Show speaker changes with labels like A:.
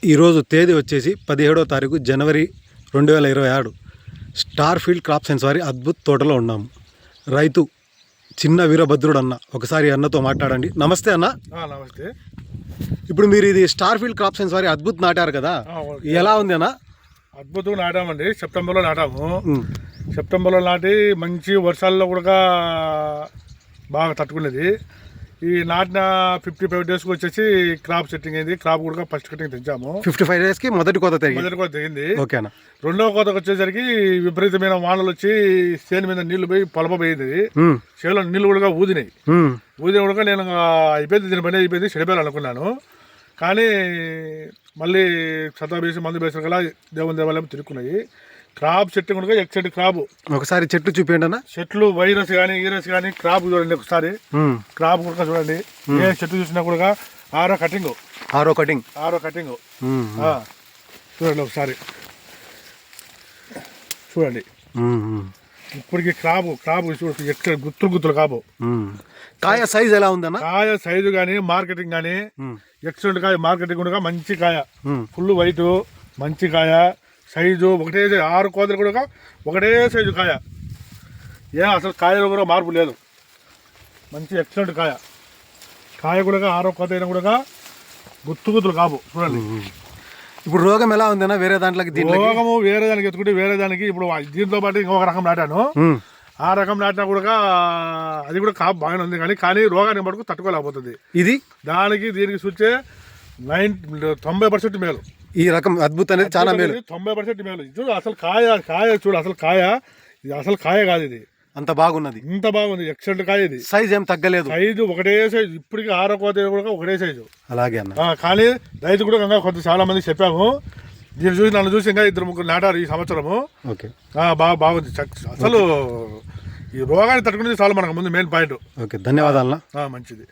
A: ఈరోజు తేదీ వచ్చేసి 17వ తారీఖు జనవరి 2026. స్టార్ ఫీల్డ్ క్రాప్ సైన్స్ వారి అద్భుత్ తోటలో ఉన్నాము. రైతు చిన్న వీరభద్రుడు అన్న, ఒకసారి అన్నతో మాట్లాడండి. నమస్తే అన్న.
B: నమస్తే.
A: ఇప్పుడు మీరు ఇది స్టార్ ఫీల్డ్ క్రాప్ సైన్స్ వారి అద్భుత్ నాటారు కదా, ఎలా ఉంది అన్న?
B: అద్భుతంగా నాటామండి. సెప్టెంబర్లో నాటాము. సెప్టెంబర్లో నాటి మంచి వర్షాల్లో కూడా బాగా తట్టుకునేది. ఈ నాటిన 55 డేస్కి వచ్చేసి క్రాప్ సెట్టింగ్ అయింది. క్రాప్ కూడా ఫస్ట్ కటింగ్ తెచ్చాము.
A: 55 డేస్కి మొదటి కోత
B: తెగింది.
A: ఓకేనా.
B: రెండవ కోతకు వచ్చేసరికి విపరీతమైన వానలు వచ్చి చేను మీద నీళ్లు పోయి పొలపోయింది. చేలో నీళ్లు కూడా ఊదినాయి. కూడా నేను అయిపోయింది, దీని పని అయిపోయింది, చెడిపోయాలనుకున్నాను. కానీ మళ్ళీ సతా వేసి మందు వేసిన కల్లా దేవుని దేవాలయం తిరుక్కున్నాయి. క్రాప్ సెట్టింగ్ కూడా ఎక్సెంట్ క్రాప్.
A: ఒకసారి చెట్లు చూపించండి అన్న.
B: చెట్లు వైరస్ కానీ ఈరస్ కానీ క్రాప్ చూడండి. ఒకసారి క్రాప్ కూడా చూడండి. ఏ చెట్టు చూసినా కూడా ఆరో కటింగ్ చూడండి. ఒకసారి చూడండి. ఇప్పటికి క్రాప్ ఎక్కడ గుత్తులు కాపు.
A: కాయ సైజ్ ఎలా ఉందన్న?
B: కాయ సైజు కానీ మార్కెటింగ్ కానీ ఎక్సలెంట్. కాయ మార్కెటింగ్ కూడా మంచి కాయ, ఫుల్ వైట్ మంచి కాయ. సైజు ఒకటే సైజు, 6 కోతలు కూడా ఒకటే సైజు కాయ. అసలు కాయలో కూడా మార్పు లేదు. మంచి ఎక్సలెంట్ కాయ. కాయ కూడా 6వ కోత అయినా కూడా గుత్తులు కాపు. చూడండి.
A: ఇప్పుడు రోగం ఎలా ఉందన్నా? వేరే దాంట్లోకి
B: రోగము వేరే దానికి ఎత్తుకుంటే వేరే దానికి ఇప్పుడు దీంతో పాటు ఇంకొక రకం నాటాను. ఆ రకం నాటినా కూడా అది కూడా కాపు బాగానే ఉంది. కానీ రోగానికి మటుకు తట్టుకోలేకపోతుంది. దీనికి చూస్తే 90% మేలు.
A: ఈ రకం అద్భుతం అనేది చాలా మేలు.
B: 90% మేలు. చూడు అసలు కాయ చూడు. అసలు కాయ కాదు ఇది.
A: అంత బాగున్నది.
B: ఇంత బాగుంది. ఎక్సలెంట్ కాయ. ఇది సైజ్
A: ఏం తగ్గలేదు.
B: సైజు ఒకటే సైజు. ఇప్పటికి 6వ కోత కూడా ఒకటే సైజు.
A: అలాగే అన్న.
B: కానీ రైతు కూడా కొంత చాలా మంది చెప్పాము. దీన్ని చూసి నన్ను చూసి ఇంకా 2-3 నాటారు ఈ సంవత్సరము. బాగుంది. అసలు ఈ రోగాన్ని తట్టుకునేది చాలు మనకు ముందు మెయిన్ పాయింట్.
A: ఓకే, ధన్యవాదాలు.
B: మంచిది.